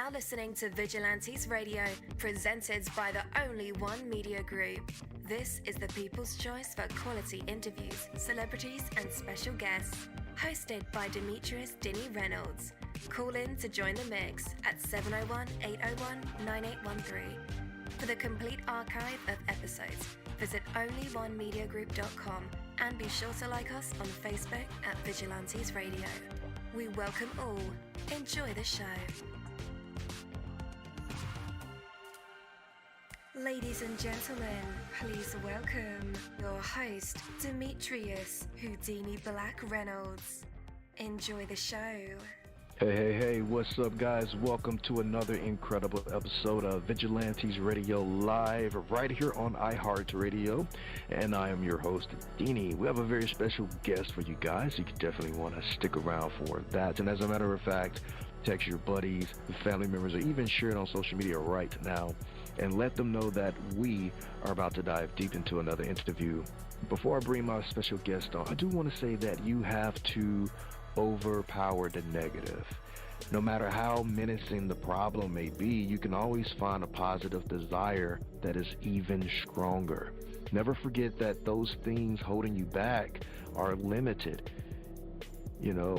now listening to Vigilantes Radio, presented by the Only One Media Group. This is the people's choice for quality interviews, celebrities, and special guests. Hosted by Demetrius Dinny Reynolds. Call in to join the mix at 701-801-9813. For the complete archive of episodes, visit onlyonemediagroup.com and be sure to like us on Facebook at Vigilantes Radio. We welcome all. Enjoy the show. Ladies and gentlemen, please welcome your host, Demetrius Houdini Black Reynolds. Enjoy the show. Hey, what's up, guys? Welcome to another incredible episode of Vigilantes Radio Live, right here on iHeartRadio, and I am your host, Dini. We have a very special guest for you guys. You could definitely want to stick around for that, and as a matter of fact, text your buddies, family members, or even share it on social media right now, and let them know that we are about to dive deep into another interview. Before I bring my special guest on, I do want to say that you have to overpower the negative. No matter how menacing the problem may be, you can always find a positive desire that is even stronger. Never forget that those things holding you back are limited,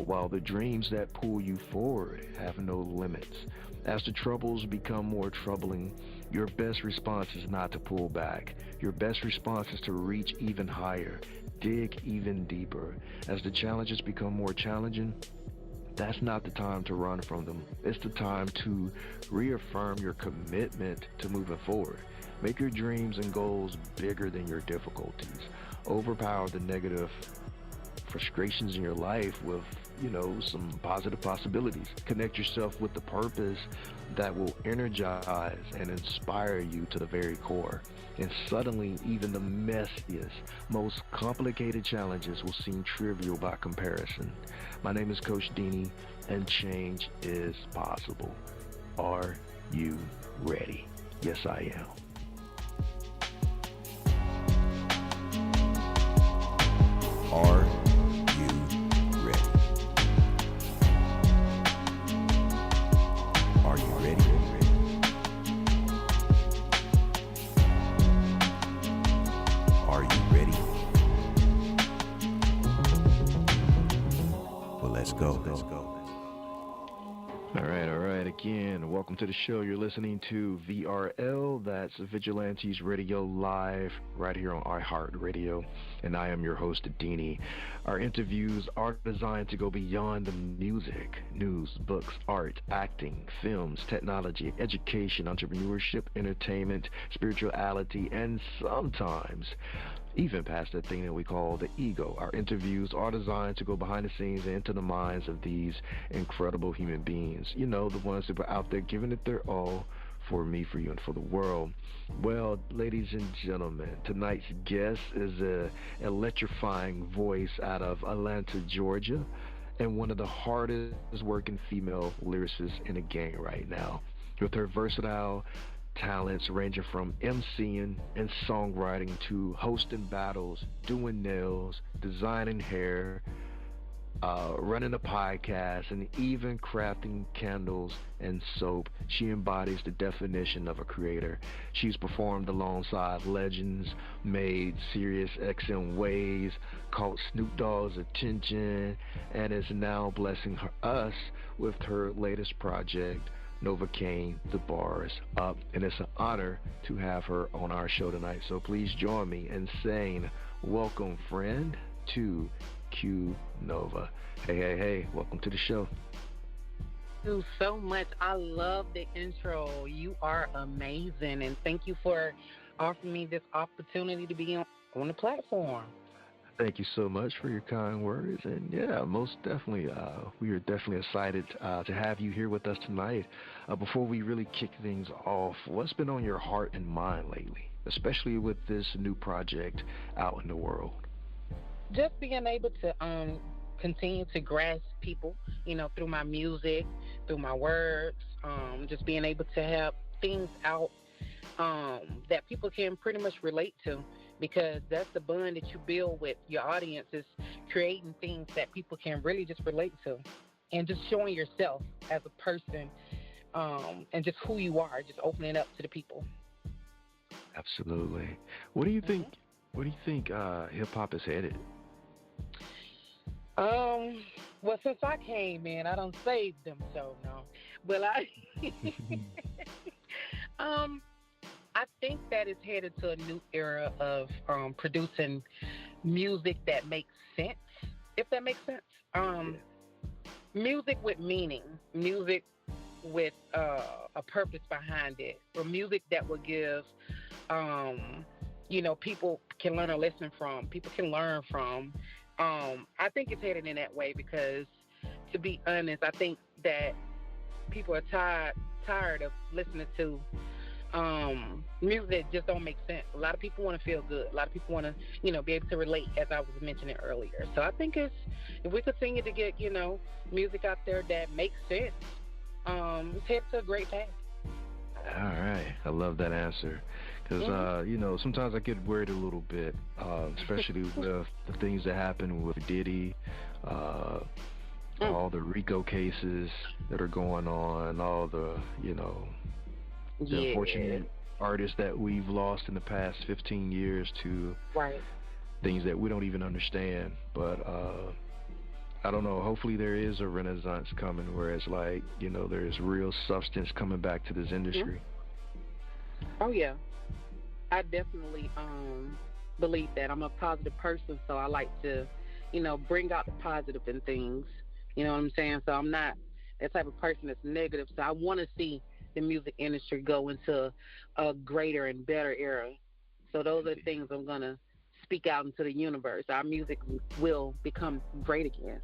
while the dreams that pull you forward have no limits. As the troubles become more troubling, your best response is not to pull back. Your best response is to reach even higher, dig even deeper. As the challenges become more challenging, that's not the time to run from them. It's the time to reaffirm your commitment to moving forward. Make your dreams and goals bigger than your difficulties. Overpower the negative frustrations in your life with, some positive possibilities. Connect yourself with the purpose that will energize and inspire you to the very core. And suddenly, even the messiest, most complicated challenges will seem trivial by comparison. My name is Coach Dini, and change is possible. Are you ready? Yes, I am. Are you ready? Are you ready? Are you ready? Well, let's go. All right. Again, welcome to the show. You're listening to VRL, that's Vigilantes Radio Live, right here on iHeartRadio, and I am your host, Dini. Our interviews are designed to go beyond the music, news, books, art, acting, films, technology, education, entrepreneurship, entertainment, spirituality, and sometimes even past that thing that we call the ego. Our interviews are designed to go behind the scenes and into the minds of these incredible human beings. The ones that are out there giving it their all for me, for you, and for the world. Well, ladies and gentlemen, tonight's guest is an electrifying voice out of Atlanta, Georgia, and one of the hardest working female lyricists in the game right now. With her versatile talents ranging from MCing and songwriting to hosting battles, doing nails, designing hair, running a podcast, and even crafting candles and soap, she embodies the definition of a creator. She's performed alongside legends, made Sirius XM waves, caught Snoop Dogg's attention, and is now blessing us with her latest project, Qnova The Bars Up, and it's an honor to have her on our show tonight. So please join me in saying welcome, friend, to Qnova. Hey, welcome to the show. Thank you so much. I love the intro. You are amazing, and thank you for offering me this opportunity to be on the platform. Thank you so much for your kind words, and yeah, most definitely, we are definitely excited to have you here with us tonight. Before we really kick things off, what's been on your heart and mind lately, especially with this new project out in the world? Just being able to continue to grasp people, through my music, through my words, just being able to have things out that people can pretty much relate to. Because that's the bond that you build with your audience, is creating things that people can really just relate to, and just showing yourself as a person and just who you are, just opening up to the people. Absolutely. What do you think? What do you think hip hop is headed? Well, since I came in, I done saved them, so no. But I think that it's headed to a new era of producing music that makes sense, if that makes sense. Music with meaning, music with a purpose behind it, or music that will give, people can learn a lesson from, people can learn from. I think it's headed in that way because, to be honest, I think that people are tired of listening to music that just don't make sense. A lot of people want to feel good. A lot of people want to, be able to relate, as I was mentioning earlier. So I think if we continue to get, music out there that makes sense, it's headed to a great path. All right. I love that answer. Because, sometimes I get worried a little bit, especially with the things that happen with Diddy, all the RICO cases that are going on, all the, the unfortunate artists that we've lost in the past 15 years to things that we don't even understand. But I don't know. Hopefully there is a renaissance coming where it's like, there's real substance coming back to this industry. Oh, yeah. I definitely believe that. I'm a positive person, so I like to, bring out the positive in things. You know what I'm saying? So I'm not that type of person that's negative. So I want to see the music industry go into a greater and better era. So those are the things I'm going to speak out into the universe. Our music will become great again.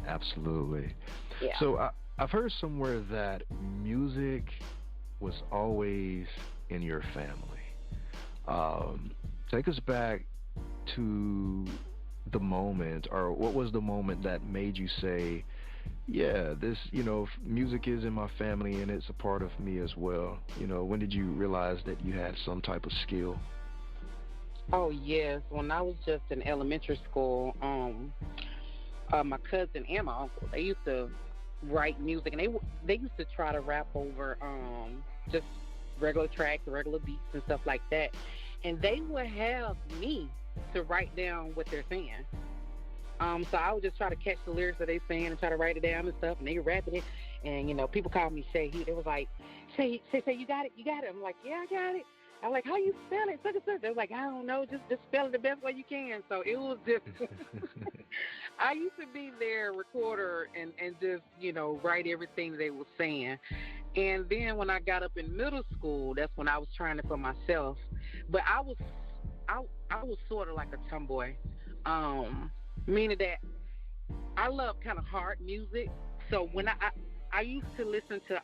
Absolutely. Yeah. So I've heard somewhere that music was always in your family. Take us back to the moment, or what was the moment that made you say, yeah, this, music is in my family and it's a part of me as well. When did you realize that you had some type of skill? Oh, yes. When I was just in elementary school, my cousin and my uncle, they used to write music, and they used to try to rap over just regular tracks, regular beats and stuff like that. And they would have me to write down what they're saying. So I would just try to catch the lyrics that they're saying and try to write it down and stuff, and they rapping it. And, people called me Shay. They was like, Shay, you got it? I'm like, yeah, I got it. I'm like, how you spell it? They was like, I don't know, just spell it the best way you can. So it was just, I used to be their recorder and just, write everything they were saying. And then when I got up in middle school, that's when I was trying it for myself. But I was sort of like a tomboy, meaning that I love kind of hard music. So when I used to listen to,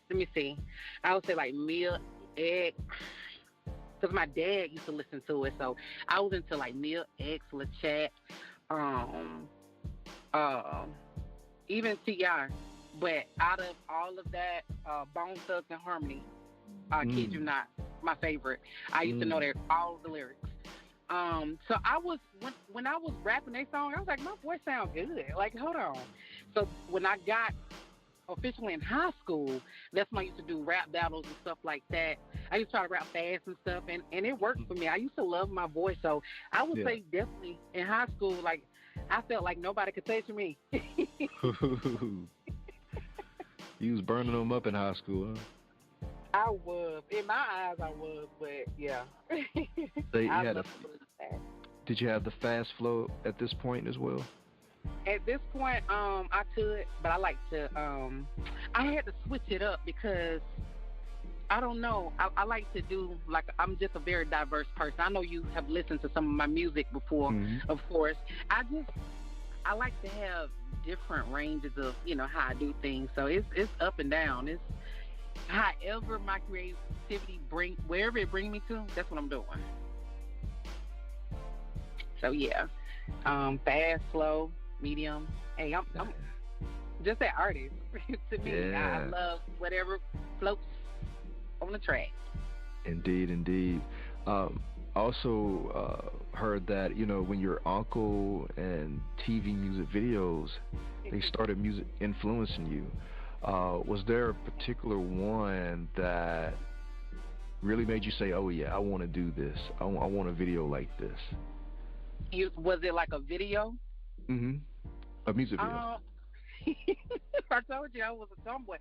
let me see, I would say like Mia X, because my dad used to listen to it. So I was into like Mia X, LaChat, even T.I. But out of all of that, Bone Thugs and Harmony, I kid you not, my favorite. I used to know all of the lyrics. So I was, when I was rapping their song, I was like, my voice sounds good. Like, hold on. So when I got officially in high school, that's when I used to do rap battles and stuff like that. I used to try to rap fast and stuff, and it worked for me. I used to love my voice. So I would say definitely in high school, like, I felt like nobody could touch me. You was burning them up in high school, huh? I was. In my eyes, I was, but yeah. So did you have the fast flow at this point as well? At this point, I could, but I like to, I had to switch it up because, I don't know, I like to do, like, I'm just a very diverse person. I know you have listened to some of my music before, of course. I like to have different ranges of, how I do things. So it's up and down. It's however my creativity wherever it brings me to, that's what I'm doing. So yeah, fast, slow, medium. Hey, I'm just that artist. To me, I love whatever floats on the track. Indeed. Also heard that, when your uncle and TV music videos, they started music influencing you. Was there a particular one that really made you say, "Oh yeah, I want to do this. I want a video like this"? Was it like a video? Mm-hmm. A music video. I told you I was a tomboy.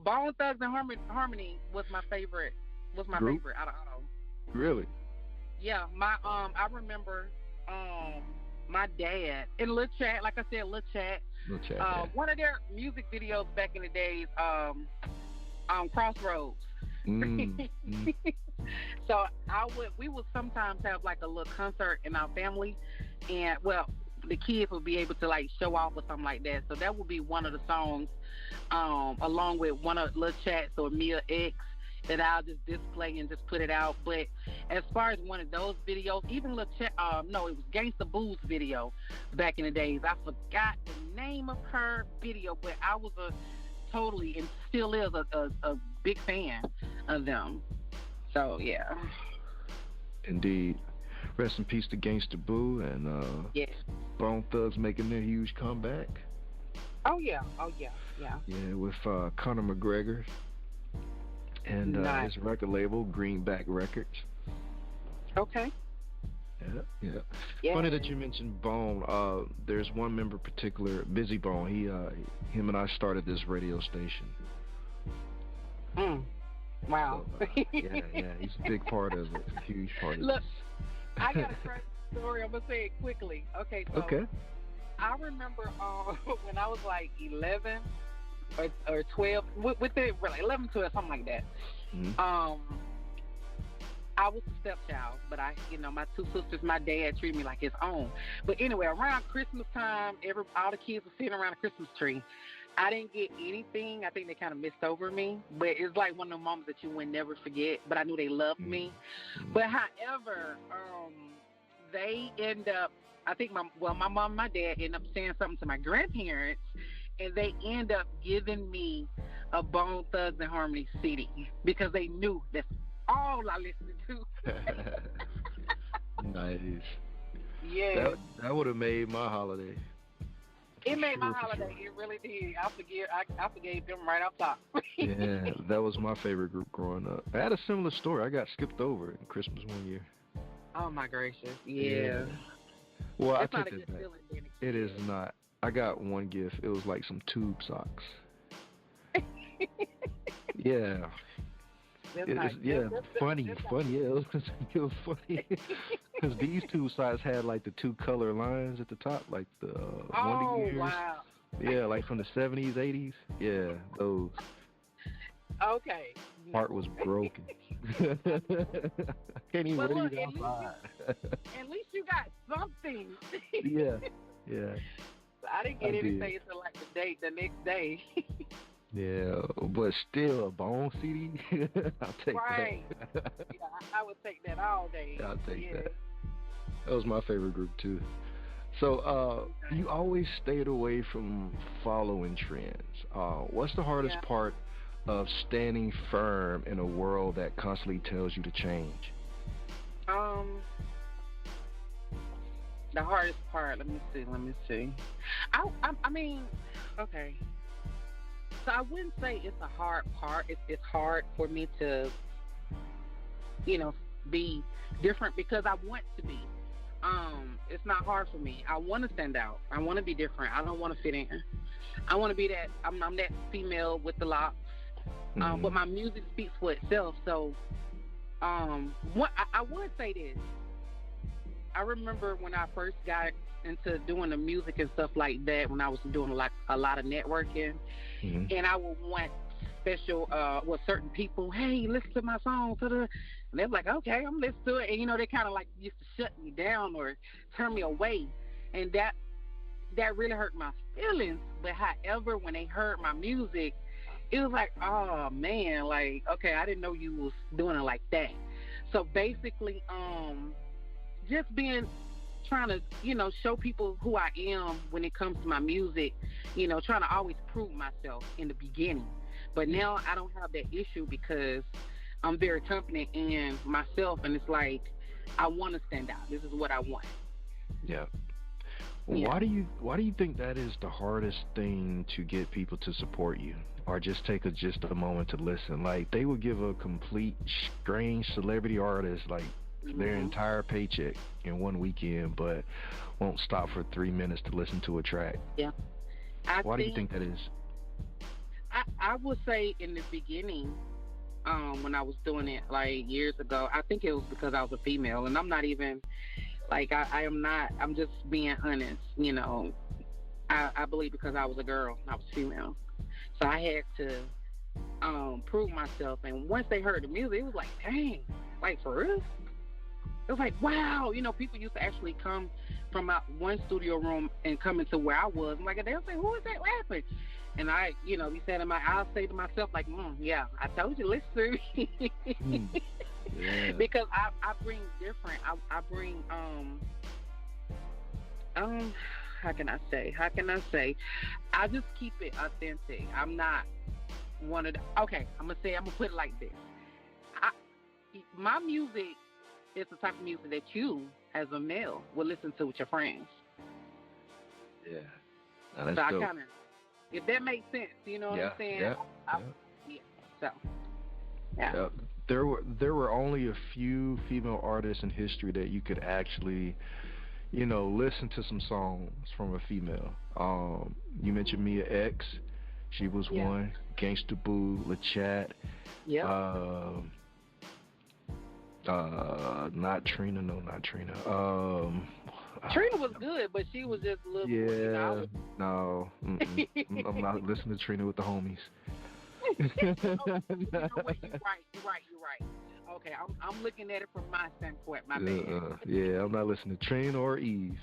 Bone Thugs and Harmony was my favorite. Was my Group? favorite out of all. Really? Yeah, I remember my dad and Lil Chat, like I said, Lil Chat. Lil Chat, yeah. One of their music videos back in the days, Crossroads. So we would sometimes have like a little concert in our family, and well, the kids would be able to like show off or something like that. So that would be one of the songs, along with one of Lil Chat's or Mia X, that I'll just display and just put it out. But as far as one of those videos, even Lil Chat, no, it was Gangsta Boo's video back in the days. I forgot the name of her video, but I was totally and still is a big fan of them. So yeah. Indeed. Rest in peace to Gangsta Boo and yes. Bone Thugs making their huge comeback. Oh yeah. Yeah, with Conor McGregor and nice. his record label, Greenback Records. Okay. Yeah. Yeah. Funny that you mentioned Bone. There's one member in particular, Busy Bone. Him and I started this radio station. Wow. So, yeah, he's a big part of it, a huge part of it. Look, I got a crazy story. I'm gonna say it quickly. Okay. So okay. I remember when I was like 11 or 12, with the like 11, 12, something like that. Mm-hmm. I was the stepchild, but my two sisters, my dad treated me like his own. But anyway, around Christmas time, all the kids were sitting around the Christmas tree. I didn't get anything. I think they kind of missed over me. But it's like one of the moments that you would never forget. But I knew they loved me. Mm-hmm. But however, they end up, I think my mom and my dad end up saying something to my grandparents, and they end up giving me a Bone Thugs and Harmony CD because they knew that's all I listened to. Nice. Yeah. That would have made my holiday. It made my holiday. It really did. I forgave them right off top. Yeah, that was my favorite group growing up. I had a similar story. I got skipped over in Christmas one year. Oh my gracious. Yeah. Well, it's I not take a that good back. feeling being a It kid. is not. I got one gift. It was like some tube socks. Yeah. That's It nice. was, yeah, That's funny. nice. Yeah, it was funny. Because these tube socks had like the two color lines at the top, like the Wonder Oh, Years. wow. Yeah, like from the 70s, 80s. Yeah, those. Okay. Heart was broken. I can't even But read look, it outside. At least you got something. Yeah. I didn't get I anything did. until like the next day. Yeah, but still a Bone CD. I'll take Right. that. Yeah, I would take that all day. I'll take Yeah. that. That was my favorite group too. So you always stayed away from following trends. What's the hardest part of standing firm in a world that constantly tells you to change? The hardest part. Let me see. I mean, okay. So I wouldn't say it's a hard part. It's hard for me to, be different because I want to be. It's not hard for me. I want to stand out. I want to be different. I don't want to fit in. I want to be that. I'm that female with the locks. But my music speaks for itself. So, I would say this. I remember when I first got into doing the music and stuff like that, when I was doing a lot of networking, and I would want special with certain people, hey, listen to my song, and they're like, okay, I'm listening to it, and they kind of like used to shut me down or turn me away, and that really hurt my feelings. But however, when they heard my music, it was like, oh man, like, okay, I didn't know you was doing it like that. So basically, just trying to, show people who I am when it comes to my music, trying to always prove myself in the beginning. But now I don't have that issue because I'm very confident in myself, and it's like, I want to stand out. This is what I want. Yeah. Yeah. Why do you think that is the hardest thing to get people to support you? or just take just a moment to listen. Like, they would give a complete strange celebrity artist like their entire paycheck in one weekend, but won't stop for 3 minutes to listen to a track. Yeah. Why do you think that is? I would say in the beginning, when I was doing it like years ago, I think it was because I was a female, and I'm not even like I am not. I'm just being honest. You know, I believe because I was a girl, I was female, so I had to prove myself. And once they heard the music, it was like, dang, like for real. It was like, wow, you know, people used to actually come from out one studio room and come into where I was. I'm like, they'll say, who is that rapping? And I, you know, I'll say to myself, like, yeah, I told you, listen to me. Yeah. Because I bring different, I bring, how can I say? I just keep it authentic. I'm not one of the, okay, I'm going to put it like this. My music is the type of music that you, as a male, will listen to with your friends. Yeah. Now, that's so dope. I kind of, if that makes sense, you know what I'm saying? Yeah. So, yeah. Yeah. There were only a few female artists in history that you could actually, you know, listen to some songs from a female. You mentioned Mia X. She was one. Gangsta Boo, LaChat. Yeah. Not Trina. Trina was good, but she was just a little. Yeah. You know, no. I'm not listening to Trina with the homies. You're right. Okay, I'm looking at it from my standpoint, my bad. Yeah, I'm not listening to Trina or Eve.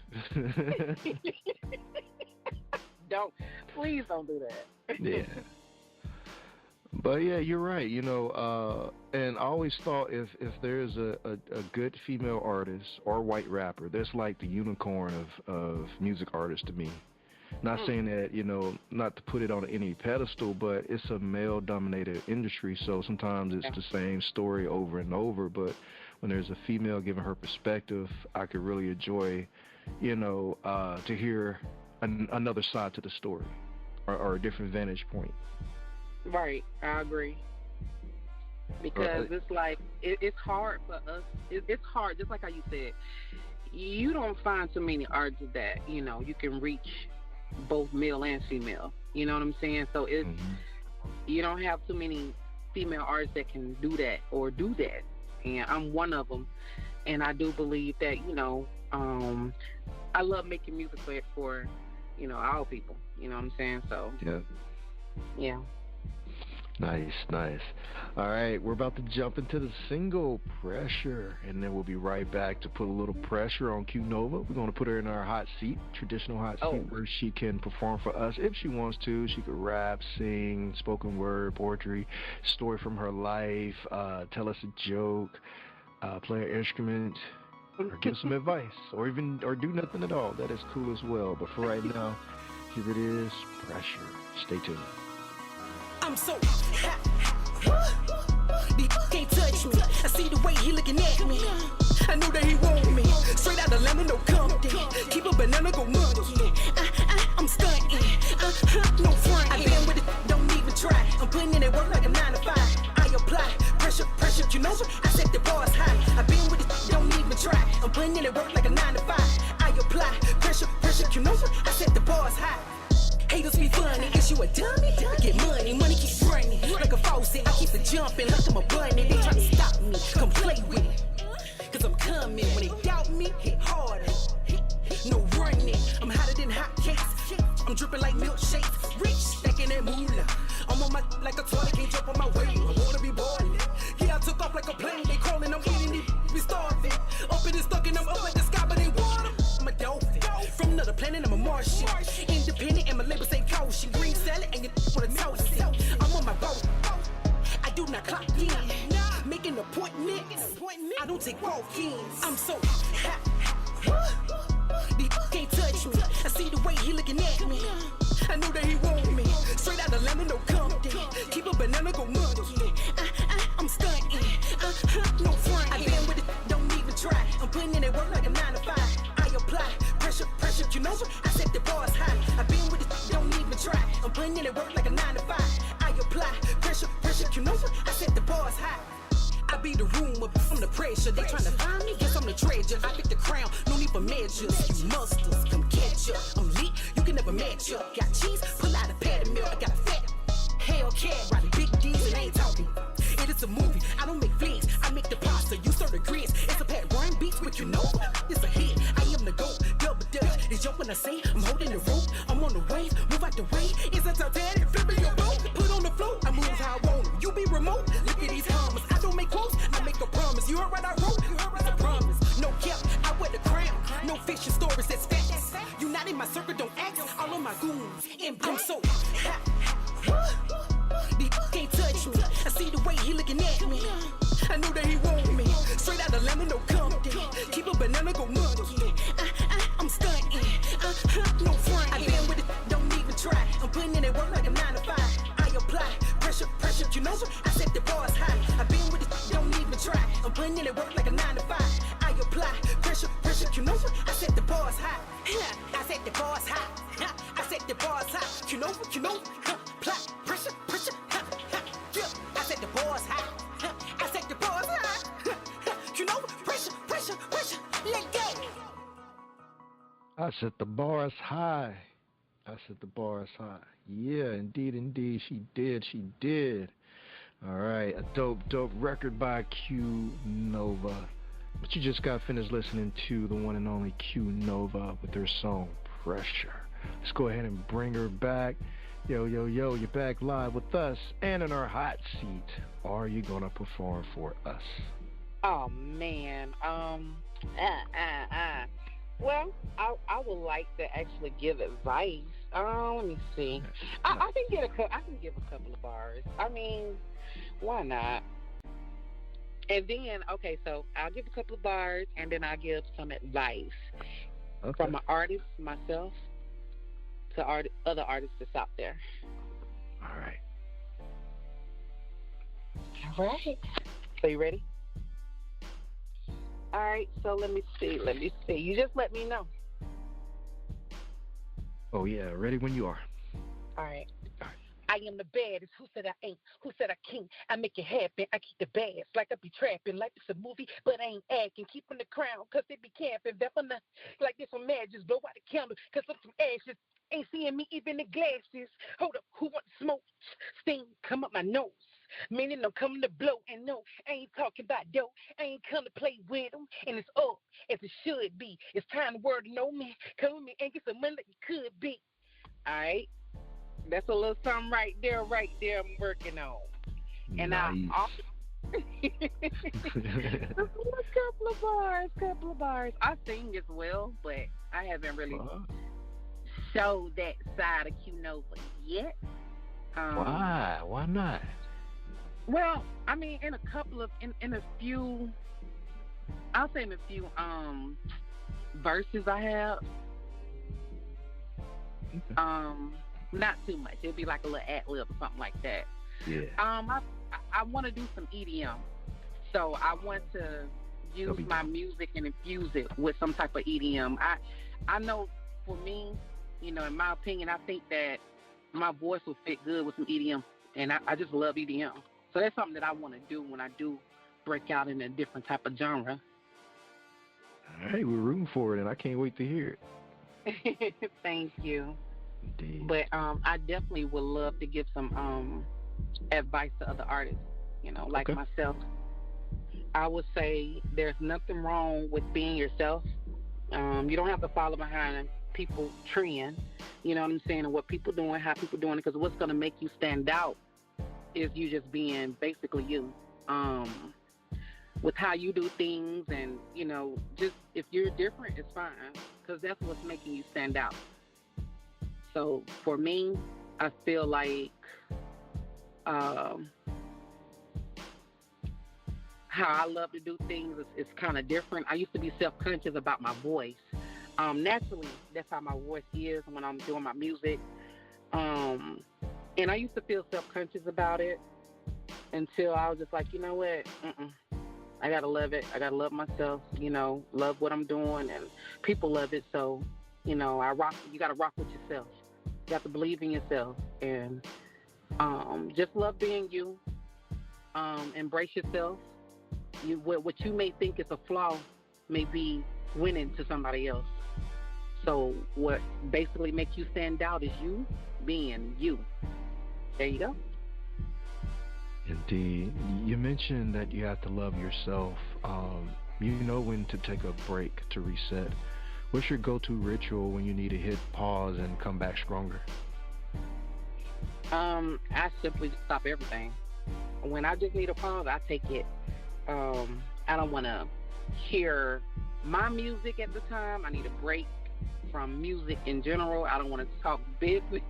Please don't do that. Yeah. But yeah, you're right. You know, and I always thought if there's a good female artist or white rapper, that's like the unicorn of music artists to me. Not saying that, you know, not to put it on any pedestal, but it's a male-dominated industry, so sometimes it's the same story over and over. But when there's a female giving her perspective, I could really enjoy, you know, to hear another side to the story or a different vantage point. Right, I agree. Because it's like, it's hard for us. It's hard, just like how you said. You don't find too many artists that, you know, you can reach both male and female. You know what I'm saying? So it's, you don't have too many female artists that can do that or do that. And I'm one of them. And I do believe that, you know, I love making music for, you know, all people. You know what I'm saying? So, yeah. Nice. All right, we're about to jump into the single, Pressure, and then we'll be right back to put a little pressure on Qnova. We're going to put her in our hot seat, traditional hot seat, where she can perform for us if she wants to. She could rap, sing, spoken word, poetry, story from her life, tell us a joke, play an instrument, or give some advice, or do nothing at all. That is cool as well. But for right now, here it is, Pressure. Stay tuned. I'm so hot. He can't touch me. I see the way he looking at me. I knew that he want me. Straight out of London, no Compton. Keep a banana, go monkey. I'm stunting. No front. I been with it, don't even try. I'm putting in that work like a 9 to 5. I apply pressure, you know what? I set the bars high. I been with it, don't even try. I'm putting in that work like a 9 to 5. I apply pressure, you know what? I set the bars high. Haters be funny, is you a dummy? I get money keeps running. Like a faucet, I keep it jumping like I'm a bunny. They try to stop me, come play with it. Cause I'm coming, when they doubt me, hit harder. No running, I'm hotter than hot cakes. I'm dripping like milkshakes, rich, stacking that moolah. I'm on my like a toilet, can't jump on my way. I wanna be boiling. Yeah, I took off like a plane, they crawling, I'm eating these, be starving. Up in the stuck and I'm up like the sky, but ain't water. I'm a dolphin, from another planet, I'm a Martian. Independent and my label say caution. Green salad and you wanna toast it. I'm on my boat, I do not clock in. Making appointments, I don't take walk-ins. I'm so hot. He can't touch me. I see the way he looking at me. I knew that he want me. Straight out of London, no Compton. Keep a banana, go monkey. I'm stunting. No front. I been with it, don't even try. I'm putting in that work like a 9 to 5. I apply pressure, you know what? I set the bars high. I been with it, don't even try. I'm putting in that work like a 9 to 5. I Qnova, I set the bars high. I be the room up from the pressure. They tryna find me, guess I'm the treasure. I pick the crown, no need for measures. You musters, come catch up. I'm lit, you can never match up. Got cheese, pull out a patty milk. I got a fat Hellcat, riding big D's and I ain't talking. It is a movie, I don't make flicks. I make the pasta, you serve the grits. It's a pat rhyme beats with Qnova. It's a hit, I am the GOAT, double dutch. It's joke when I say I'm holding the rope. I'm on the wave, move out the way. It's a Titanic, flipping your boat. Put on the float, I move how I want. You be remote, look at these commas. I don't make quotes, I make a promise. You heard what I wrote, it's a promise. No cap, I wear the crown. No fiction stories, that's facts. You not in my circle, don't act. All of my goons, and I'm so hot. These can't touch me. I see the way he looking at me. I know that he want me. Straight out of Atlanta, no Compton. Keep a banana, go monkey. I'm stunting. No front. I been with it, don't even try. I'm putting in that work like a 9 to 5. I apply pressure, Qnova. I set the bars high. I been with it, don't even try. I'm putting in that work like a 9 to 5. I apply pressure, Qnova. I set the bars high. I set the bars high. I set the bars high. Qnova. Apply pressure. Yeah, I set the bars high. I set the bars high. Qnova, pressure. Let go. I set the bars high. Yeah, indeed, she did. All right, a dope record by Qnova. But you just got finished listening to the one and only Qnova with their song Pressure. Let's go ahead and bring her back. Yo, you're back live with us and in our hot seat. Are you gonna perform for us? Oh man, well, I would like to actually give advice. Let me see. I can give a couple of bars. I mean, why not? And then, okay, so I'll give a couple of bars, and then I'll give some advice from an artist, myself, to other artists that's out there. All right. So you ready? All right, so let me see. You just let me know. Oh, yeah, ready when you are. All right. I am the baddest. Who said I ain't? Who said I can't? I make it happen. I keep the bads like I be trapping. Like it's a movie, but I ain't acting. Keeping the crown, cause they be camping. Definitely like this one mad. Just blow out the candle, cause of some ashes. Ain't seeing me even in glasses. Hold up, who want smoke? Steam come up my nose. Meaning I'm coming to blow. And no, I ain't talking about dough. I ain't come to play with them. And it's up as it should be. It's time to word to know me. Come with me and get some money like it could be. All right. That's a little something right there I'm working on. And nice. A couple of bars. I sing as well, but I haven't really showed that side of Qnova yet. Why? Why not? Well, I mean, in a few verses I have. Okay. Not too much. It'd be like a little ad-lib or something like that. Yeah. I want to do some EDM. So I want to use my music and infuse it with some type of EDM. I know for me, in my opinion, I think that my voice will fit good with some EDM. And I just love EDM. So that's something that I want to do when I do break out in a different type of genre. All right, we're rooting for it, and I can't wait to hear it. Thank you. Indeed. But I definitely would love to give some advice to other artists, like myself. I would say there's nothing wrong with being yourself. You don't have to follow behind people trend, you know what I'm saying, and what people doing, how people doing it, because what's going to make you stand out is you just being basically you. With how you do things, and, just if you're different, it's fine, because that's what's making you stand out. So for me, I feel like how I love to do things is kind of different. I used to be self-conscious about my voice. Naturally, that's how my voice is when I'm doing my music. And I used to feel self-conscious about it until I was just like, you know what? I got to love it. I got to love myself, love what I'm doing, and people love it. So, you got to rock with yourself. You have to believe in yourself, and just love being you. Embrace yourself. What you may think is a flaw may be winning to somebody else. So what basically makes you stand out is you being you. There you go. Indeed. You mentioned that you have to love yourself. You know when to take a break to reset. What's your go-to ritual when you need to hit pause and come back stronger? I simply stop everything. When I just need a pause, I take it. I don't want to hear my music at the time. I need a break from music in general. I don't want to talk business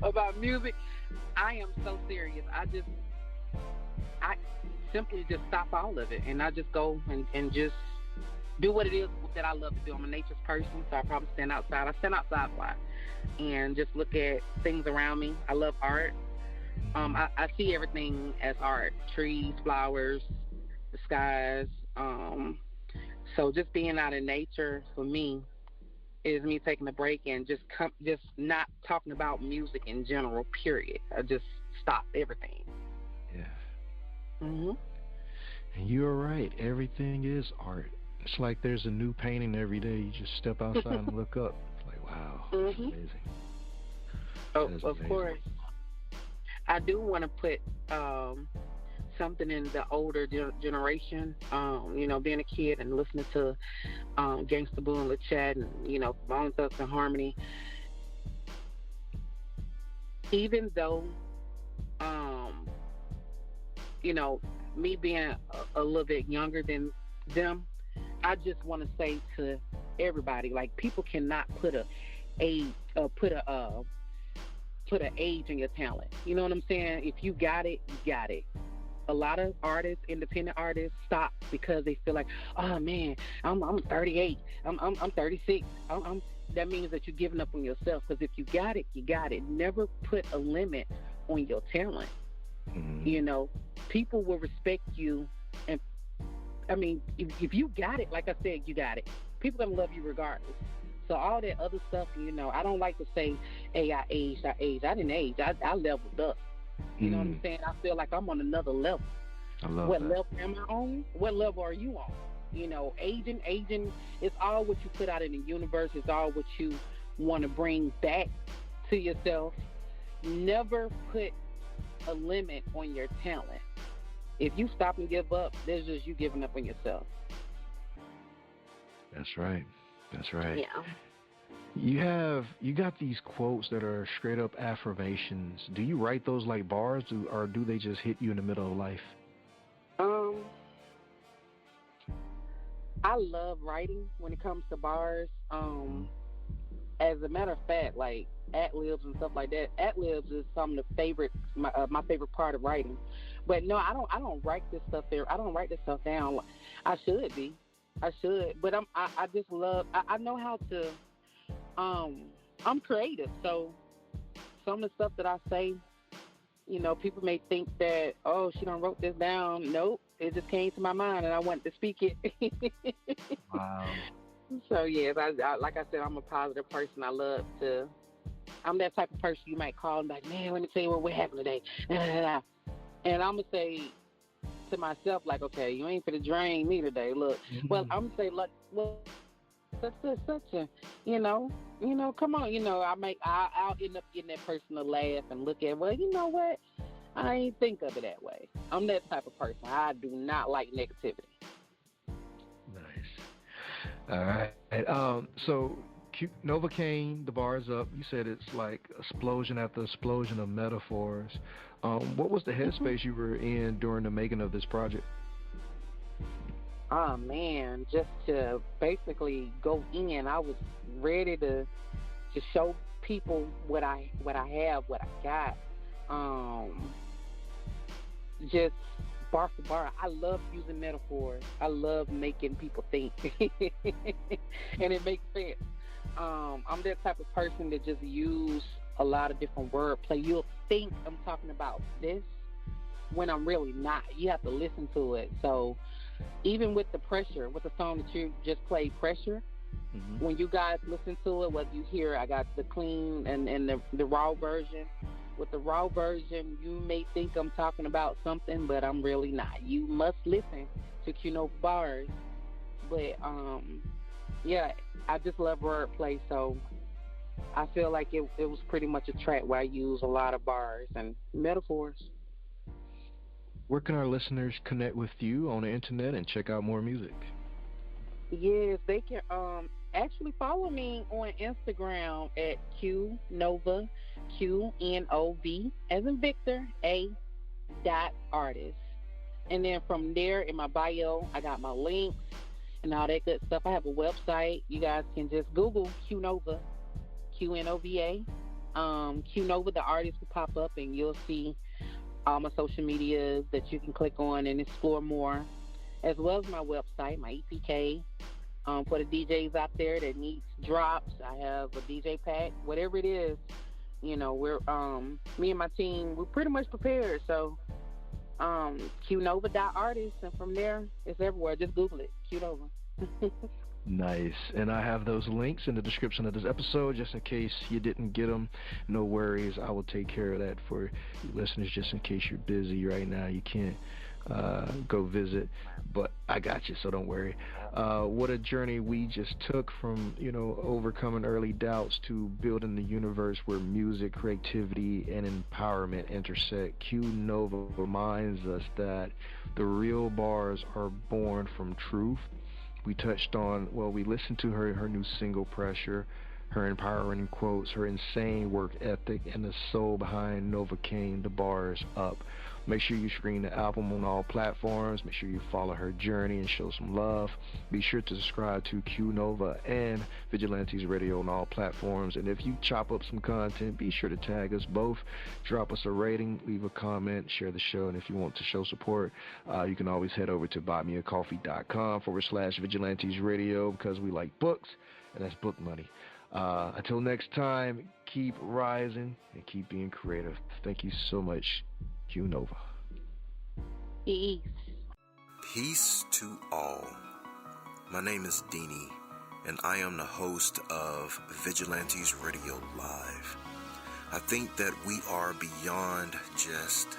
about music. I am so serious. I simply just stop all of it, and I just go and just do what it is that I love to do. I'm a nature's person, so I probably stand outside. I stand outside a lot and just look at things around me. I love art. I see everything as art: trees, flowers, the skies. So just being out in nature for me is me taking a break and just not talking about music in general. Period. I just stop everything. Yeah. Mhm. And you're right. Everything is art. It's like there's a new painting every day. You just step outside and look up. It's like, wow, that's amazing. Of course. I do want to put something in the older generation. Being a kid and listening to Gangsta Boo and LaChat and, Bone Thugs and Harmony. Even though, me being a little bit younger than them, I just want to say to everybody, like, people cannot put an age in your talent. You know what I'm saying? If you got it, you got it. A lot of artists, independent artists, stop because they feel like, oh man, I'm 38, I'm 36. That means that you're giving up on yourself. Because if you got it, you got it. Never put a limit on your talent. Mm-hmm. People will respect you, and I mean, if you got it, like I said, you got it. People gonna love you regardless. So all that other stuff, I don't like to say, hey, I aged. I didn't age. I leveled up. You know what I'm saying? I feel like I'm on another level. I love what that. level am I on? What level are you on? Aging is all what you put out in the universe. It's all what you want to bring back to yourself. Never put a limit on your talent. If you stop and give up, there's just you giving up on yourself. That's right. Yeah. You got these quotes that are straight up affirmations. Do you write those like bars, or do they just hit you in the middle of life? I love writing when it comes to bars. As a matter of fact, like ad-libs and stuff like that, ad-libs is some of my favorite part of writing. But no, I don't write this stuff there. I don't write this stuff down. I should, but I just love. I know how to. I'm creative, so some of the stuff that I say, people may think that, oh, she done wrote this down. Nope, it just came to my mind and I wanted to speak it. Wow. So yes, I like I said, I'm a positive person. I'm that type of person you might call and be like, man, let me tell you what happened today. And I'm gonna say to myself, like, okay, you ain't finna drain me today. Look, well, I'm gonna say, look, well, such a, come on, I'll end up getting that person to laugh and look at, well, you know what? I ain't think of it that way. I'm that type of person. I do not like negativity. Nice. All right. So Qnova The Bars Up, you said it's like explosion after explosion of metaphors. What was the headspace you were in during the making of this project? Oh man, just to basically go in. I was ready to show people what I have, what I got. Just bar for bar. I love using metaphors. I love making people think, and it makes sense. I'm that type of person that just use a lot of different wordplay. You'll think I'm talking about this when I'm really not. You have to listen to it. So even with the pressure, with the song that you just played, Pressure, when you guys listen to it, whether you hear I got the clean and the raw version, with the raw version, you may think I'm talking about something, but I'm really not. You must listen to Qnova Bars. But yeah, I just love wordplay, so I feel like it was pretty much a track where I use a lot of bars and metaphors. Where can our listeners connect with you on the internet and check out more music? Yes, they can actually follow me on Instagram at Qnova, Qnov, as in Victor, A.artist. And then from there in my bio, I got my links and all that good stuff. I have a website. You guys can just Google Qnova, Qnova. Qnova, the artist, will pop up and you'll see all my social medias that you can click on and explore more, as well as my website, my EPK. For the DJs out there that needs drops, I have a DJ pack, whatever it is. You know, we're me and my team, we're pretty much prepared. So Qnova.artist, and from there it's everywhere. Just Google it, Qnova. Nice. And I have those links in the description of this episode just in case you didn't get them. No worries. I will take care of that for you listeners just in case you're busy right now. You can't go visit, but I got you, so don't worry. What a journey we just took from, overcoming early doubts to building the universe where music, creativity, and empowerment intersect. Qnova reminds us that the real bars are born from truth. We touched on, we listened to her new single, Pressure, her empowering quotes, her insane work ethic, and the soul behind Qnovakai The Bars Up. Make sure you screen the album on all platforms. Make sure you follow her journey and show some love. Be sure to subscribe to Qnova and Vigilantes Radio on all platforms. And if you chop up some content, be sure to tag us both. Drop us a rating, leave a comment, share the show. And if you want to show support, you can always head over to buymeacoffee.com/Vigilantes Radio, because we like books, and that's book money. Until next time, keep rising and keep being creative. Thank you so much, Qnova. Peace. Peace to all. My name is Deanie, and I am the host of Vigilantes Radio Live. I think that we are beyond just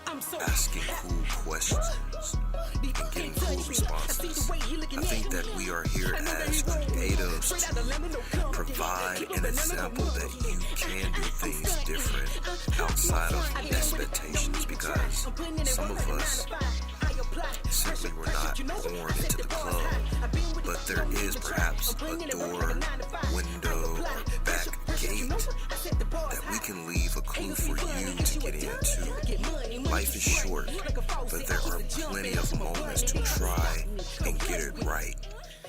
asking cool questions and getting cool responses. I think that we are here as creatives to provide an example that you can do things different outside of expectations, because some of us simply were not born into the club, but there is perhaps a door, window, or back gate that we can leave a clue for you to get into. Life is short, but there are plenty of moments to try and get it right.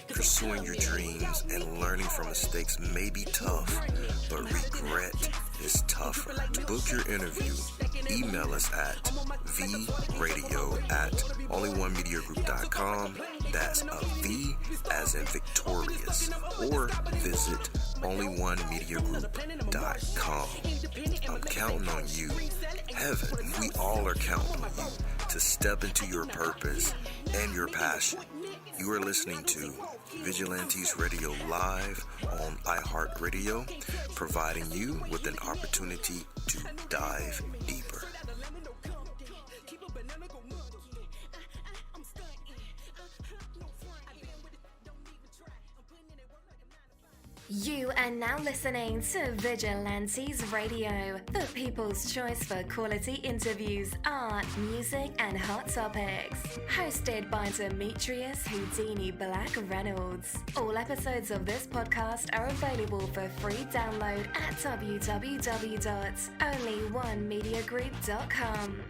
Pursuing your dreams and learning from mistakes may be tough, but regret is tougher. To book your interview, email us at vradio@onlyonemediagroup.com. That's a V as in victorious. Or visit onlyonemediagroup.com. I'm counting on you. Heaven, we all are counting on you to step into your purpose and your passion. You are listening to Vigilantes Radio Live on iHeartRadio, providing you with an opportunity to dive deeper. You are now listening to Vigilantes Radio, the people's choice for quality interviews, art, music, and hot topics. Hosted by Demetrius Houdini Black Reynolds. All episodes of this podcast are available for free download at www.onlyonemediagroup.com.